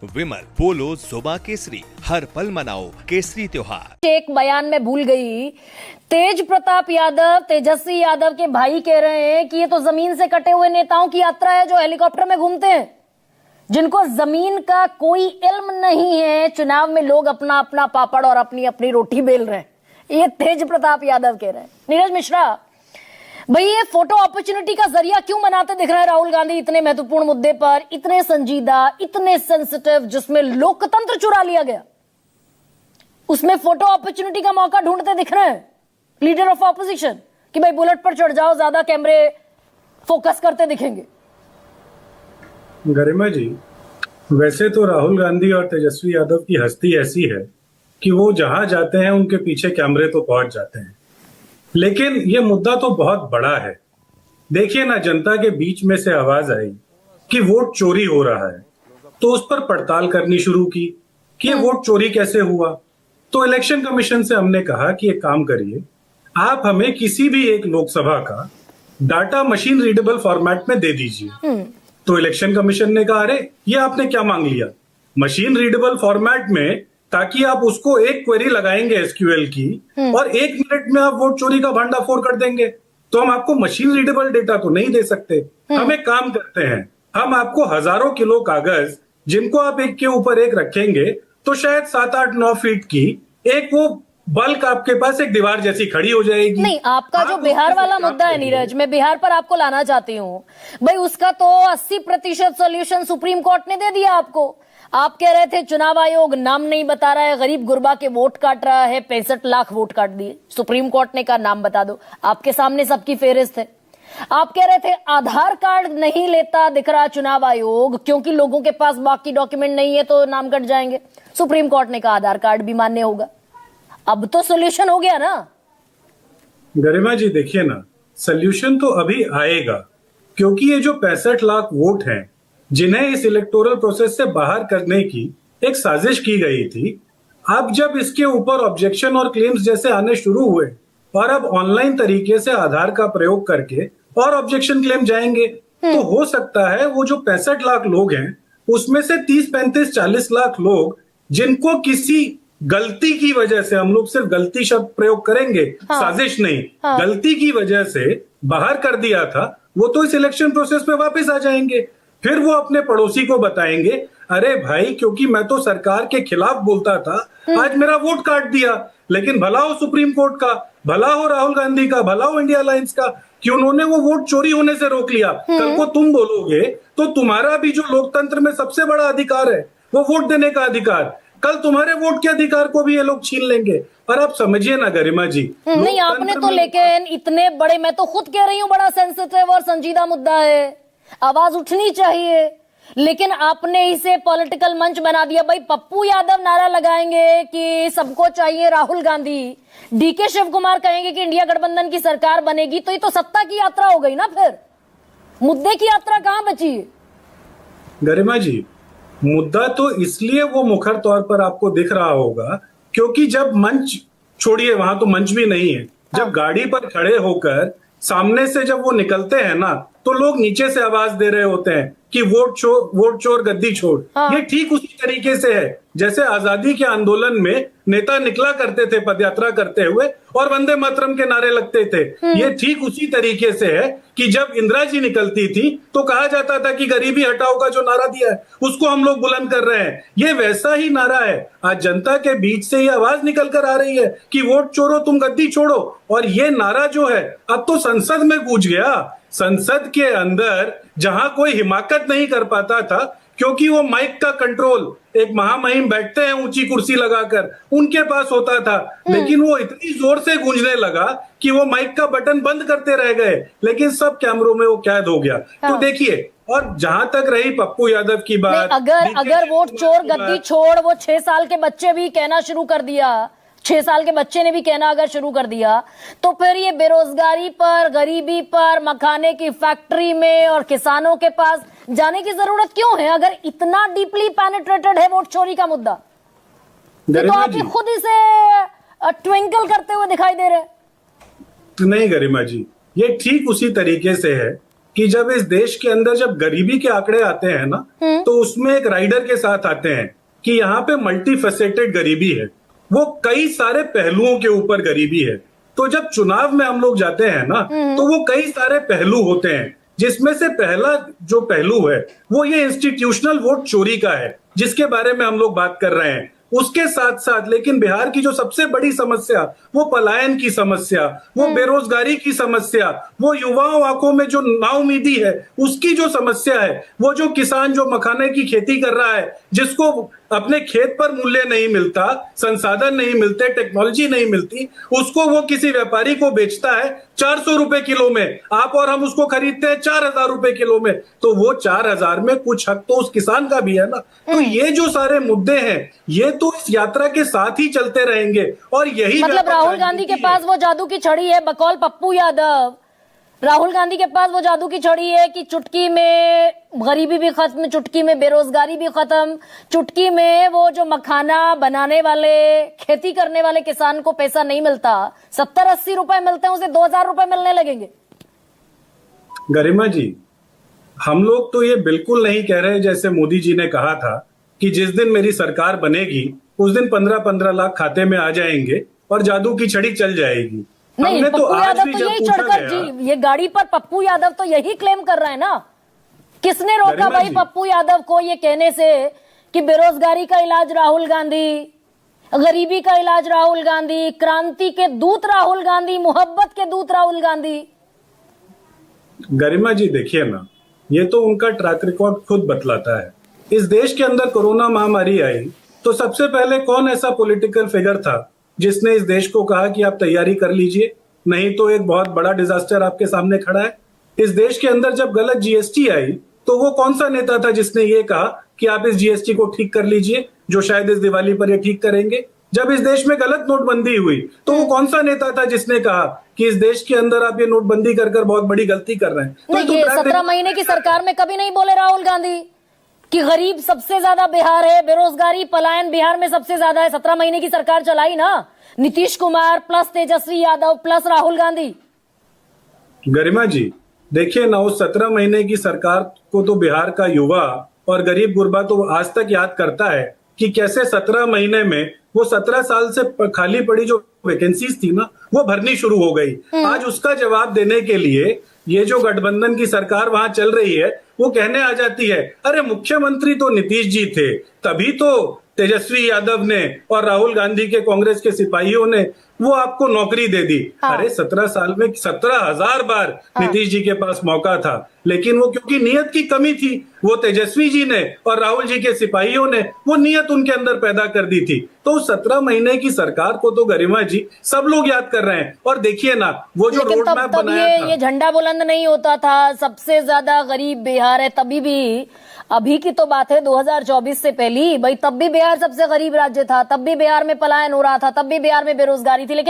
विमल पोलो जुबा केसरी, हर पल मनाओ केसरी त्योहार। एक बयान में भूल गई, तेज प्रताप यादव, तेजस्वी यादव के भाई कह रहे हैं कि ये तो जमीन से कटे हुए नेताओं की यात्रा है जो हेलीकॉप्टर में घूमते हैं, जिनको जमीन का कोई इल्म नहीं है। चुनाव में लोग अपना अपना पापड़ और अपनी अपनी रोटी बेल रहे हैं, ये तेज प्रताप यादव कह रहे हैं। नीरज मिश्रा, भाई ये फोटो अपॉर्चुनिटी का जरिया क्यों बनाते दिख रहे हैं राहुल गांधी इतने महत्वपूर्ण मुद्दे पर, इतने संजीदा, इतने सेंसिटिव, जिसमें लोकतंत्र चुरा लिया गया, उसमें फोटो अपॉर्चुनिटी का मौका ढूंढते दिख रहे हैं लीडर ऑफ ऑपोजिशन कि भाई बुलेट पर चढ़ जाओ, ज्यादा कैमरे फोकस करते दिखेंगे। गरिमा जी, वैसे तो राहुल गांधी और तेजस्वी यादव की हस्ती ऐसी है कि वो जहां जाते हैं उनके पीछे कैमरे तो पहुंच जाते हैं, लेकिन ये मुद्दा तो बहुत बड़ा है। देखिए ना, जनता के बीच में से आवाज आई कि वोट चोरी हो रहा है, तो उस पर पड़ताल करनी शुरू की कि ये वोट चोरी कैसे हुआ। तो इलेक्शन कमीशन से हमने कहा कि एक काम करिए, आप हमें किसी भी एक लोकसभा का डाटा मशीन रीडेबल फॉर्मेट में दे दीजिए। तो इलेक्शन कमीशन ने कहा, अरे ये आपने क्या मांग लिया, मशीन रीडेबल फॉर्मेट में, ताकि आप उसको एक क्वेरी लगाएंगे एसक्यूएल की और 1 मिनट में आप वोट चोरी का भंडाफोड़ कर देंगे। तो हम आपको मशीन रीडेबल डेटा तो नहीं दे सकते। हम एक काम करते हैं, हम आपको हजारों किलो कागज, जिनको आप एक के ऊपर एक रखेंगे तो शायद 7-8-9 फीट की एक वो बल्क आपके पास एक दीवार जैसी खड़ी हो जाएगी। नहीं, आपका जो बिहार वाला मुद्दा है नीरज, मैं बिहार पर आपको लाना चाहती हूँ। भाई उसका तो 80% सोल्यूशन सुप्रीम कोर्ट ने दे दिया आपको। आप कह रहे थे चुनाव आयोग नाम नहीं बता रहा है, गरीब गुरबा के वोट काट रहा है, 65 लाख वोट काट दिए। सुप्रीम कोर्ट ने कहा नाम बता दो, आपके सामने सबकी फेहरिस्त है। आप कह रहे थे आधार कार्ड नहीं लेता दिख रहा चुनाव आयोग, क्योंकि लोगों के पास बाकी डॉक्यूमेंट नहीं है तो नाम कट जाएंगे। सुप्रीम कोर्ट ने कहा आधार कार्ड भी मान्य होगा। अब तो सोल्यूशन हो गया ना। गरिमा जी, देखिए ना, सोल्यूशन तो अभी आएगा, क्योंकि ये जो 65 लाख वोट हैं जिन्हें इस इलेक्टोरल प्रोसेस से बाहर करने की एक साजिश की गई थी, अब जब इसके ऊपर ऑब्जेक्शन और क्लेम्स जैसे आने शुरू हुए और अब ऑनलाइन तरीके से आधार का प्रयोग करके और ऑब्जेक्शन क्लेम जाएंगे, तो हो सकता है वो जो 65 लाख लोग हैं उसमें से 30, 35, 40 लाख लोग जिनको किसी गलती की वजह से, हम लोग सिर्फ गलती शब्द प्रयोग करेंगे, साजिश नहीं, गलती की वजह से बाहर कर दिया था, वो तो इस इलेक्शन प्रोसेस में वापस आ जाएंगे। फिर वो अपने पड़ोसी को बताएंगे, अरे भाई क्योंकि मैं तो सरकार के खिलाफ बोलता था, आज मेरा वोट काट दिया। लेकिन भला हो सुप्रीम कोर्ट का, भला हो राहुल गांधी का, भला हो इंडिया अलायंस का कि उन्होंने वो वोट चोरी होने से रोक लिया। कल को तुम बोलोगे तो तुम्हारा भी जो लोकतंत्र में सबसे बड़ा अधिकार है, वो वोट देने का अधिकार, कल तुम्हारे वोट के अधिकार को भी ये लोग छीन लेंगे। और आप समझिए ना गरिमा जी, नहीं आपने तो, लेकिन इतने बड़े, मैं तो खुद कह रही हूँ बड़ा सेंसिटिव और संजीदा मुद्दा है, आवाज उठनी चाहिए, लेकिन आपने इसे पॉलिटिकल मंच बना दिया। भाई पप्पू यादव नारा लगाएंगे कि सबको चाहिए राहुल गांधी, डीके शिव कुमार कहेंगे कि इंडिया गठबंधन की सरकार बनेगी, तो ये तो सत्ता की यात्रा हो गई ना, फिर मुद्दे की यात्रा कहां बची है? गरिमा जी, मुद्दा तो इसलिए वो मुखर तौर पर आपको दिख रहा होगा क्योंकि जब मंच, छोड़िए वहां तो मंच भी नहीं है, जब गाड़ी पर खड़े होकर सामने से जब वो निकलते हैं ना, तो लोग नीचे से आवाज दे रहे होते हैं कि वोट चोर गद्दी छोड़। ये ठीक उसी तरीके से है जैसे आजादी के आंदोलन में नेता निकला करते थे पदयात्रा करते हुए और वंदे मातरम के नारे लगते थे। ये ठीक उसी तरीके से है कि जब इंदिरा जी निकलती थी तो कहा जाता था कि गरीबी हटाओ का जो नारा दिया है उसको हम लोग बुलंद कर रहे हैं। ये वैसा ही नारा है। आज जनता के बीच से ये आवाज निकल कर आ रही है कि वोट चोरो तुम गद्दी छोड़ो, और ये नारा जो है अब तो संसद में गूंज गया। संसद के अंदर जहां कोई हिमाकत नहीं कर पाता था क्योंकि वो माइक का कंट्रोल एक महामहिम बैठते हैं ऊंची कुर्सी लगाकर, उनके पास होता था, लेकिन वो इतनी जोर से गूंजने लगा कि वो माइक का बटन बंद करते रह गए, लेकिन सब कैमरों में वो कैद हो गया। तो देखिए, और जहां तक रही पप्पू यादव की बात, अगर वोट चोर गद्दी छोड़ वो 6 साल के बच्चे भी कहना शुरू कर दिया, 6 साल के बच्चे ने भी कहना अगर शुरू कर दिया, तो फिर ये बेरोजगारी पर, गरीबी पर, मखाने की फैक्ट्री में और किसानों के पास जाने की जरूरत क्यों है? अगर इतना डीपली पेनिट्रेटेड है वोट चोरी का मुद्दा, तो आप खुद इसे ट्विंकल करते हुए दिखाई दे रहे। नहीं गरिमा जी, ये ठीक उसी तरीके से है कि जब इस देश के अंदर जब गरीबी के आंकड़े आते हैं ना, तो उसमें एक राइडर के साथ आते हैं कि यहाँ पे मल्टी फेसेटेड गरीबी है, वो कई सारे पहलुओं के ऊपर गरीबी है। तो जब चुनाव में हम लोग जाते हैं ना, तो वो कई सारे पहलू होते हैं, जिसमें से पहला जो पहलू है वो ये इंस्टीट्यूशनल वोट चोरी का है, जिसके बारे में हम लोग बात कर रहे हैं। उसके साथ साथ लेकिन बिहार की जो सबसे बड़ी समस्या, वो पलायन की समस्या, वो बेरोजगारी की समस्या, वो युवाओं आंखों में जो नाउमीदी है उसकी जो समस्या है, वो जो किसान जो मखाने की खेती कर रहा है, जिसको अपने खेत पर मूल्य नहीं मिलता, संसाधन नहीं मिलते, टेक्नोलॉजी नहीं मिलती, उसको वो किसी व्यापारी को बेचता है 400 रुपए किलो में, आप और हम उसको खरीदते हैं 4000 रुपए किलो में, तो वो 4000 में कुछ हक तो उस किसान का भी है ना। तो ये जो सारे मुद्दे हैं, ये तो इस यात्रा के साथ ही चलते रहेंगे। और यही मतलब राहुल गांधी के पास वो जादू की छड़ी है, बकौल पप्पू यादव, राहुल गांधी के पास वो जादू की छड़ी है कि चुटकी में गरीबी भी खत्म, चुटकी में बेरोजगारी भी खत्म, चुटकी में वो जो मखाना बनाने वाले, खेती करने वाले किसान को पैसा नहीं मिलता, 70-80 रुपए मिलते हैं, उसे 2000 रुपए मिलने लगेंगे। गरिमा जी, हम लोग तो ये बिल्कुल नहीं कह रहे जैसे मोदी जी ने कहा था कि जिस दिन मेरी सरकार बनेगी उस दिन 15-15 लाख खाते में आ जाएंगे और जादू की छड़ी चल जाएगी। नहीं, पप्पू यादव तो यही चढ़कर जी, ये गाड़ी पर पप्पू यादव तो यही क्लेम कर रहे हैं ना। किसने रोका भाई पप्पू यादव को ये कहने से कि बेरोजगारी का इलाज राहुल गांधी, गरीबी का इलाज राहुल गांधी, क्रांति के दूत राहुल गांधी, मोहब्बत के दूत राहुल गांधी? गरिमा जी देखिए ना, ये तो उनका ट्रैक रिकॉर्ड खुद बतलाता है। इस देश के अंदर कोरोना महामारी आई तो सबसे पहले कौन ऐसा पॉलिटिकल फिगर था जिसने इस देश को कहा कि आप तैयारी कर लीजिए, नहीं तो एक बहुत बड़ा डिजास्टर आपके सामने खड़ा है। इस देश के अंदर जब गलत जीएसटी आई तो वो कौन सा नेता था जिसने ये कहा कि आप इस जीएसटी को ठीक कर लीजिए, जो शायद इस दिवाली पर ये ठीक करेंगे। जब इस देश में गलत नोटबंदी हुई तो वो कौन सा नेता था जिसने कहा कि इस देश के अंदर आप ये नोटबंदी कर बहुत बड़ी गलती कर रहे हैं। नहीं, ये 17 महीने की सरकार में कभी नहीं बोले राहुल गांधी कि गरीब सबसे ज्यादा बिहार है, बेरोजगारी पलायन बिहार में सबसे ज्यादा है। 17 महीने की सरकार चलाई ना, नीतीश कुमार प्लस तेजस्वी यादव प्लस राहुल गांधी। गरिमा जी देखिए ना, उस 17 महीने की सरकार को तो बिहार का युवा और गरीब गुरबा तो आज तक याद करता है कि कैसे 17 महीने में वो 17 साल से खाली पड़ी जो वैकेंसीज थी ना, वो भरनी शुरू हो गई। आज उसका जवाब देने के लिए ये जो गठबंधन की सरकार वहां चल रही है, वो कहने आ जाती है, अरे मुख्यमंत्री तो नीतीश जी थे, तभी तो तेजस्वी यादव ने और राहुल गांधी के कांग्रेस के सिपाहियों ने वो आपको नौकरी दे दी। हाँ। अरे 17 साल में 17,000 बार नीतीश जी के पास मौका था, लेकिन वो क्योंकि नियत की कमी थी, वो तेजस्वी जी ने और राहुल जी के सिपाहियों ने वो नियत उनके अंदर पैदा कर दी थी। तो 17 महीने की सरकार को तो गरिमा जी सब लोग याद कर रहे हैं। और देखिए ना, वो जो रोड मैप बनाया था, ये झंडा बुलंद नहीं होता था, सबसे ज्यादा गरीब बिहार है, तभी भी, अभी की तो बात है 2024 से पहली भाई, तब भी बिहार सबसे गरीब राज्य था, तब भी बिहार में पलायन हो रहा था, तब भी बिहार में बेरोजगारी थी, लेकिन